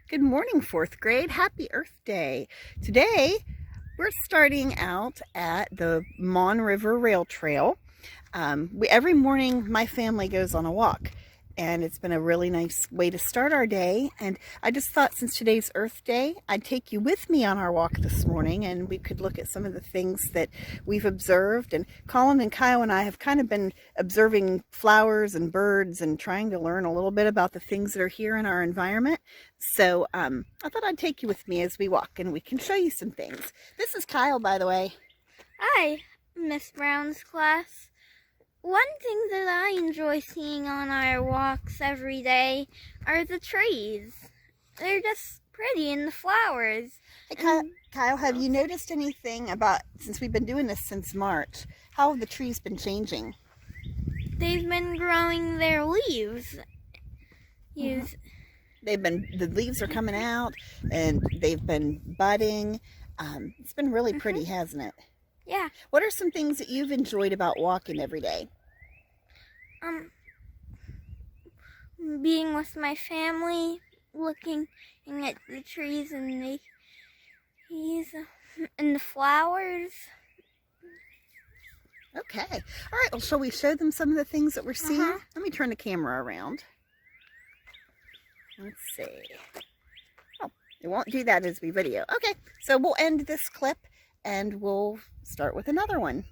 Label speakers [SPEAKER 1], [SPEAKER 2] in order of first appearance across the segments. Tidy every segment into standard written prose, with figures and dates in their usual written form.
[SPEAKER 1] Good morning, fourth grade. Happy Earth Day. Today, we're starting out at the Mon River Rail Trail. Every morning, my family goes on a walk, and it's been a really nice way to start our day. And I just thought, since today's Earth Day, I'd take you with me on our walk this morning, and we could look at some of the things that we've observed. And Colin and Kyle and I have kind of been observing flowers and birds and trying to learn a little bit about the things that are here in our environment. So I thought I'd take you with me as we walk, and we can show you some things. This is Kyle, by the way.
[SPEAKER 2] Hi, Miss Brown's class. One thing that I enjoy seeing on our walks every day are the trees. They're just pretty, and the flowers.
[SPEAKER 1] Hey, Kyle, have you noticed anything about, since we've been doing this since March, how have the trees been changing?
[SPEAKER 2] They've been growing their leaves.
[SPEAKER 1] The leaves are coming out, and they've been budding. It's been really pretty, hasn't it?
[SPEAKER 2] Yeah.
[SPEAKER 1] What are some things that you've enjoyed about walking every day?
[SPEAKER 2] Being with my family, looking at the trees and the flowers.
[SPEAKER 1] Okay. All right. Well, shall we show them some of the things that we're seeing? Let me turn the camera around. Let's see. Oh, it won't do that as we video. Okay. So we'll end this clip and we'll start with another one.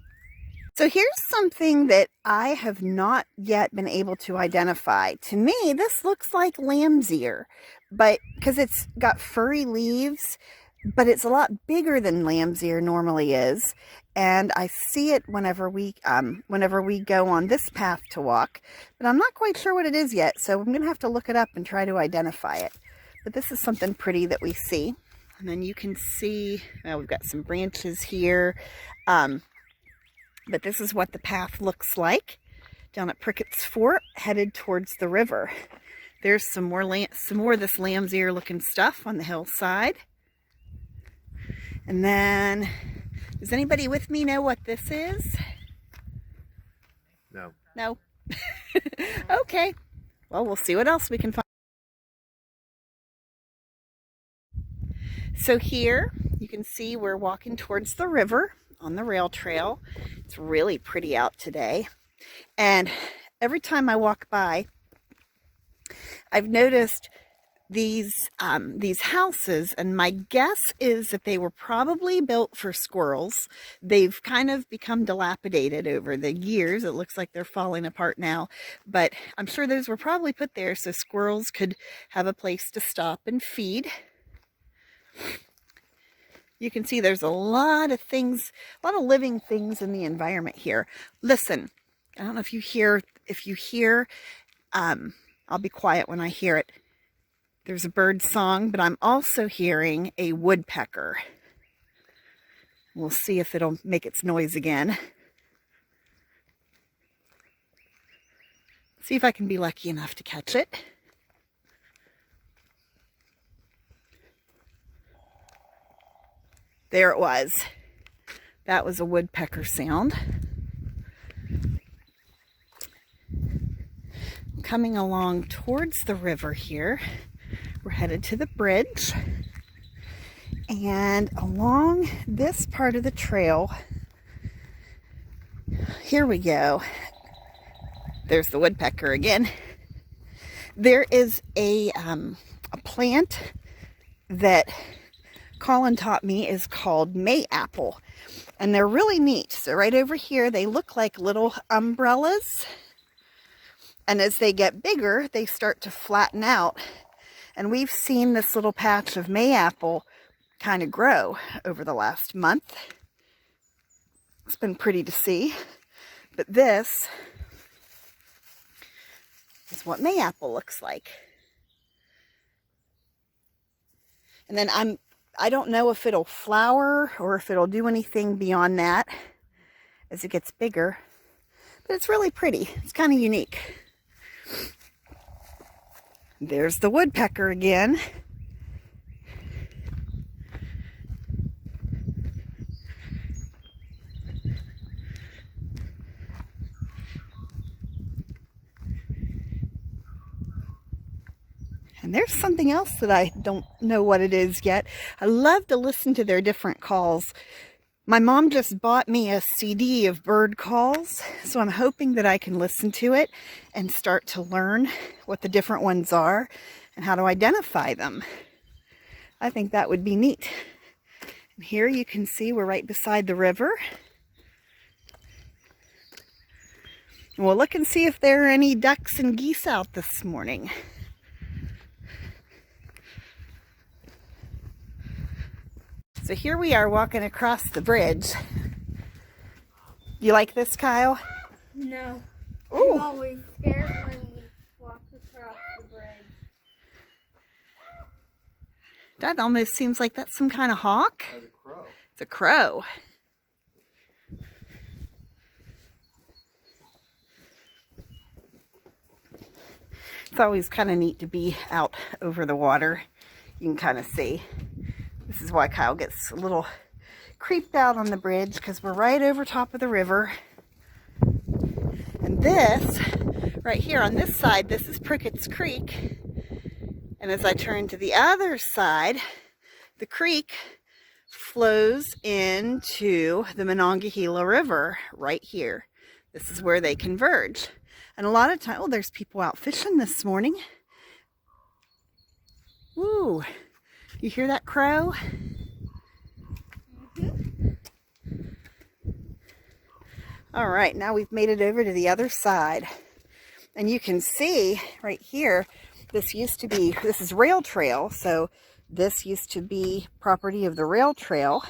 [SPEAKER 1] So here's something that I have not yet been able to identify. To me, this looks like lamb's ear, but because it's got furry leaves, but it's a lot bigger than lamb's ear normally is. And I see it whenever we go on this path to walk, but I'm not quite sure what it is yet. So I'm going to have to look it up and try to identify it. But this is something pretty that we see. And then you can see, we've got some branches here. But this is what the path looks like down at Prickett's Fort, headed towards the river. There's some more of this lamb's ear looking stuff on the hillside. And then, does anybody with me know what this is?
[SPEAKER 3] No.
[SPEAKER 1] No? Okay. Well, we'll see what else we can find. So here, you can see we're walking towards the river on the rail trail. It's really pretty out today. And every time I walk by, I've noticed these houses, and my guess is that they were probably built for squirrels. They've kind of become dilapidated over the years. It looks like they're falling apart now, but I'm sure those were probably put there so squirrels could have a place to stop and feed. You can see there's a lot of things, a lot of living things in the environment here. Listen, I don't know if you hear, I'll be quiet when I hear it. There's a bird song, but I'm also hearing a woodpecker. We'll see if it'll make its noise again. See if I can be lucky enough to catch it. There it was. That was a woodpecker sound. Coming along towards the river here. We're headed to the bridge. And along this part of the trail, here we go. There's the woodpecker again. There is a plant that Colin taught me is called mayapple, and they're really neat. So right over here, they look like little umbrellas, and as they get bigger, they start to flatten out. And we've seen this little patch of mayapple kind of grow over the last month. It's been pretty to see, but this is what mayapple looks like. And then I don't know if it'll flower or if it'll do anything beyond that as it gets bigger, but it's really pretty. It's kind of unique. There's the woodpecker again. And there's something else that I don't know what it is yet. I love to listen to their different calls. My mom just bought me a CD of bird calls, so I'm hoping that I can listen to it and start to learn what the different ones are and how to identify them. I think that would be neat. And here you can see we're right beside the river. And we'll look and see if there are any ducks and geese out this morning. So here we are walking across the bridge. You like this, Kyle?
[SPEAKER 2] No.
[SPEAKER 1] Ooh.
[SPEAKER 2] I'm always scared when we walk across the bridge.
[SPEAKER 1] That almost seems like that's some kind of hawk.
[SPEAKER 3] That's a crow.
[SPEAKER 1] It's a crow. It's always kind of neat to be out over the water. You can kind of see. This is why Kyle gets a little creeped out on the bridge, because we're right over top of the river. And this, right here on this side, this is Prickett's Creek. And as I turn to the other side, the creek flows into the Monongahela River right here. This is where they converge. And a lot of times, oh, there's people out fishing this morning. Woo! You hear that crow? All right, now we've made it over to the other side. And you can see right here, this is rail trail. So this used to be property of the rail trail.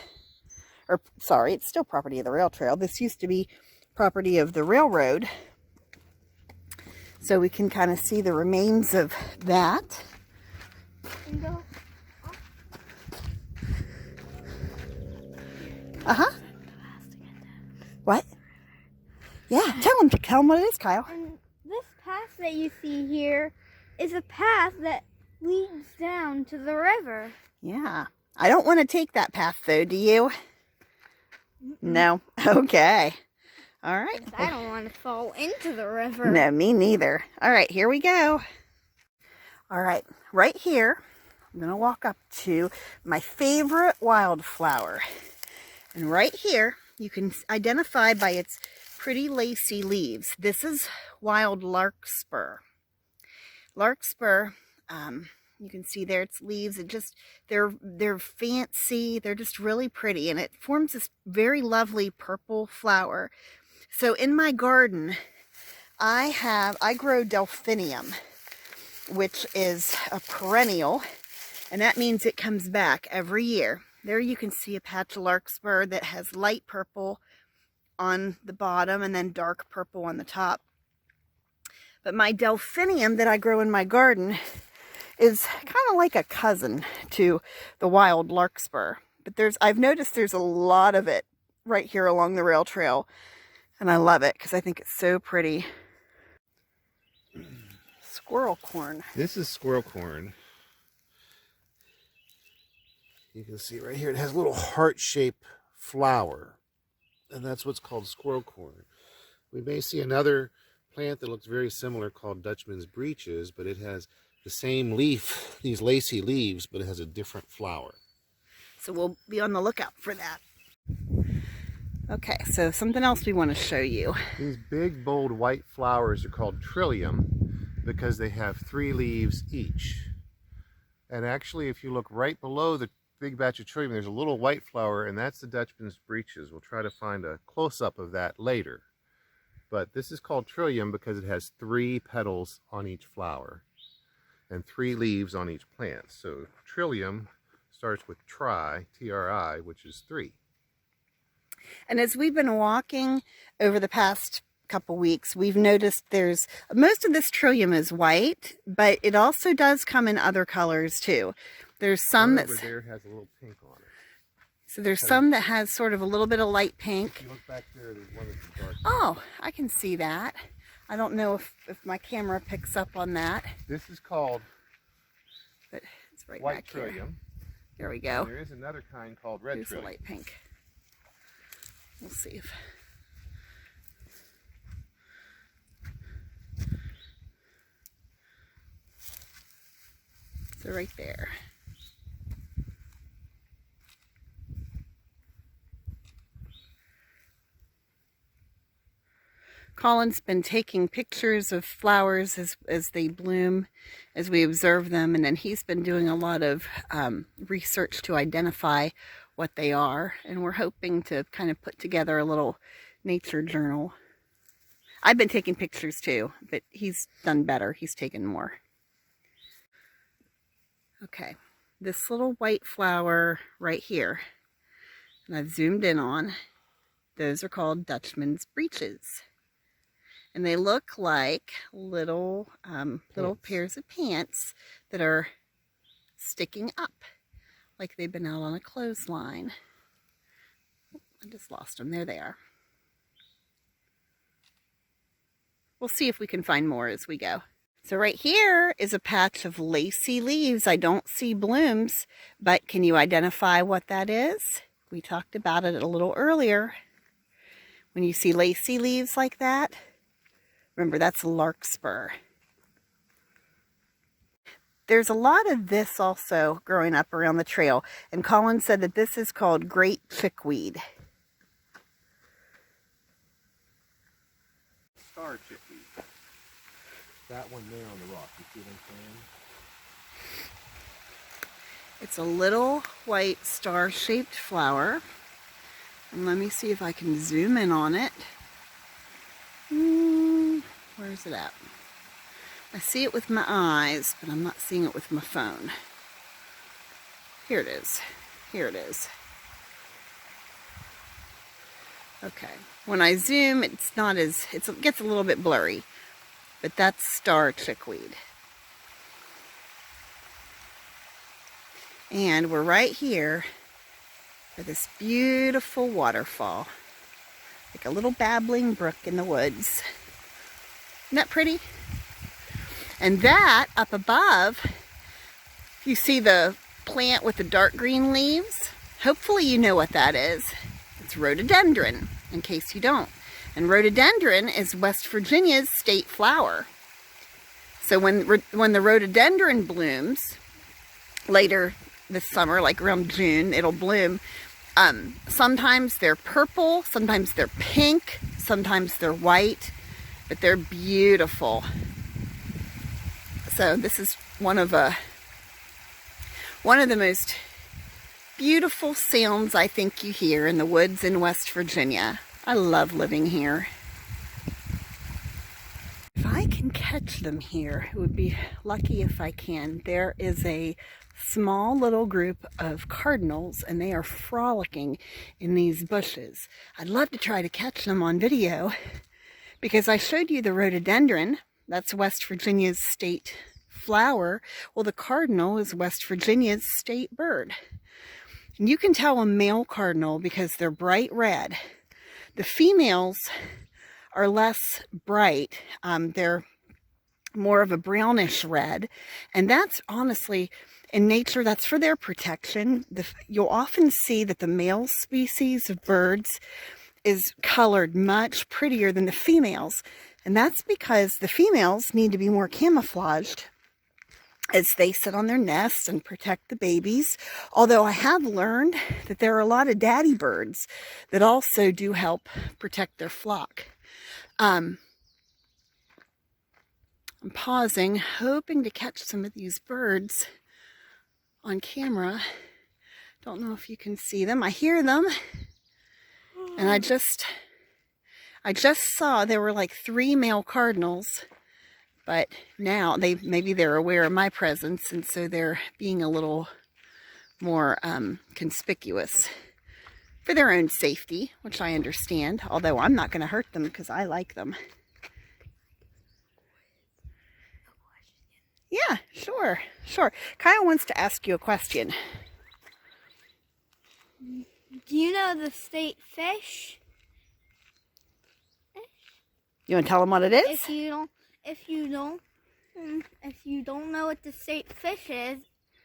[SPEAKER 1] Or, sorry, it's still property of the rail trail. This used to be property of the railroad. So we can kind of see the remains of that. Uh-huh. What? Yeah, tell them what it is, Kyle.
[SPEAKER 2] And this path that you see here is a path that leads down to the river.
[SPEAKER 1] Yeah. I don't want to take that path, though, do you? No? Okay. All right.
[SPEAKER 2] I don't want to fall into the river.
[SPEAKER 1] No, me neither. All right, here we go. All right, right here, I'm going to walk up to my favorite wildflower. And right here, you can identify by its pretty lacy leaves. This is wild larkspur. Larkspur, you can see there its leaves. They're fancy. They're just really pretty, and it forms this very lovely purple flower. So in my garden, I grow delphinium, which is a perennial, and that means it comes back every year. There you can see a patch of larkspur that has light purple on the bottom and then dark purple on the top. But my delphinium that I grow in my garden is kind of like a cousin to the wild larkspur. But I've noticed there's a lot of it right here along the rail trail, and I love it because I think it's so pretty. Squirrel corn.
[SPEAKER 3] This is squirrel corn. You can see right here, it has a little heart-shaped flower, and that's what's called squirrel corn. We may see another plant that looks very similar called Dutchman's breeches, but it has the same leaf, these lacy leaves, but it has a different flower.
[SPEAKER 1] So we'll be on the lookout for that. Okay, so something else we want to show you.
[SPEAKER 3] These big, bold white flowers are called trillium because they have 3 leaves each. And actually, if you look right below the big batch of trillium, there's a little white flower, and that's the Dutchman's breeches. We'll try to find a close-up of that later. But this is called trillium because it has 3 petals on each flower and 3 leaves on each plant. So trillium starts with tri, T-R-I, which is 3.
[SPEAKER 1] And as we've been walking over the past couple weeks, we've noticed most of this trillium is white, but it also does come in other colors too. There's some
[SPEAKER 3] over there has a little pink on it.
[SPEAKER 1] So there's some that has sort of a little bit of light pink.
[SPEAKER 3] If you look back there, there's one that's dark.
[SPEAKER 1] Oh, I can see that. I don't know if my camera picks up on that.
[SPEAKER 3] This is called
[SPEAKER 1] But it's right
[SPEAKER 3] white
[SPEAKER 1] back here.
[SPEAKER 3] trillium.
[SPEAKER 1] There we go.
[SPEAKER 3] And there is another kind called red
[SPEAKER 1] Here's the
[SPEAKER 3] trillium.
[SPEAKER 1] light pink. We'll see if... So right there. Colin's been taking pictures of flowers as they bloom, as we observe them, and then he's been doing a lot of research to identify what they are, and we're hoping to kind of put together a little nature journal. I've been taking pictures too, but he's done better. He's taken more. Okay, this little white flower right here, and I've zoomed in on, those are called Dutchman's breeches. And they look like little pairs of pants that are sticking up, like they've been out on a clothesline. I just lost them. There they are. We'll see if we can find more as we go. So right here is a patch of lacy leaves. I don't see blooms, but can you identify what that is? We talked about it a little earlier. When you see lacy leaves like that, remember, that's larkspur. There's a lot of this also growing up around the trail, and Colin said that this is called great chickweed.
[SPEAKER 3] Star chickweed. That one there on the rock. You see what I'm saying?
[SPEAKER 1] It's a little white star-shaped flower. And let me see if I can zoom in on it. Where is it at? I see it with my eyes, but I'm not seeing it with my phone. Here it is. Here it is. Okay. When I zoom, it's not as, it gets a little bit blurry, but that's star chickweed. And we're right here for this beautiful waterfall, like a little babbling brook in the woods. Isn't that pretty? And that up above, you see the plant with the dark green leaves? Hopefully you know what that is. It's rhododendron, in case you don't. And rhododendron is West Virginia's state flower. So when the rhododendron blooms later this summer, like around June, it'll bloom. Sometimes they're purple, sometimes they're pink, sometimes they're white, but they're beautiful. So this is one of the most beautiful sounds I think you hear in the woods in West Virginia. I love living here. If I can catch them here, it would be lucky if I can. There is a small little group of cardinals, and they are frolicking in these bushes. I'd love to try to catch them on video, because I showed you the rhododendron. That's West Virginia's state flower. Well, the cardinal is West Virginia's state bird. And you can tell a male cardinal because they're bright red. The females are less bright. They're more of a brownish red. And that's honestly, in nature, that's for their protection. You'll often see that the male species of birds is colored much prettier than the females. And that's because the females need to be more camouflaged as they sit on their nests and protect the babies. Although I have learned that there are a lot of daddy birds that also do help protect their flock. I'm pausing, hoping to catch some of these birds on camera. Don't know if you can see them. I hear them. And I just saw there were like 3 male cardinals, but now maybe they're aware of my presence, and so they're being a little more conspicuous for their own safety, which I understand, although I'm not going to hurt them because I like them. Yeah, sure. Kyle wants to ask you a question.
[SPEAKER 2] Do you know the state fish?
[SPEAKER 1] You want to tell them what it is?
[SPEAKER 2] If you don't know what the state fish is,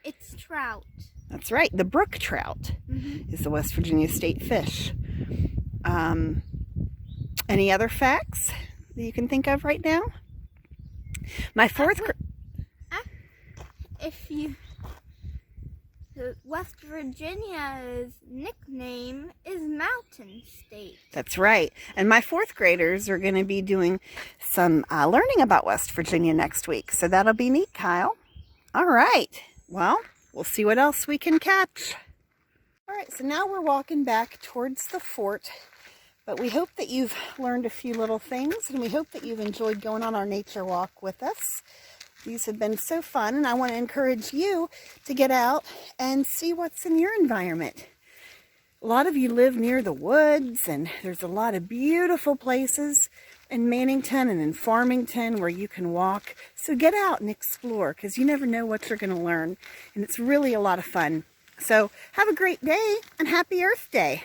[SPEAKER 2] it's trout.
[SPEAKER 1] That's right. The brook trout is the West Virginia state fish. Any other facts that you can think of right now? My fourth grade...
[SPEAKER 2] West Virginia's nickname is Mountain State.
[SPEAKER 1] That's right. And my 4th graders are going to be doing some learning about West Virginia next week. So that'll be neat, Kyle. All right. Well, we'll see what else we can catch. All right, so now we're walking back towards the fort. But we hope that you've learned a few little things, and we hope that you've enjoyed going on our nature walk with us. These have been so fun, and I want to encourage you to get out and see what's in your environment. A lot of you live near the woods, and there's a lot of beautiful places in Mannington and in Farmington where you can walk. So get out and explore, because you never know what you're going to learn, and it's really a lot of fun. So have a great day, and happy Earth Day.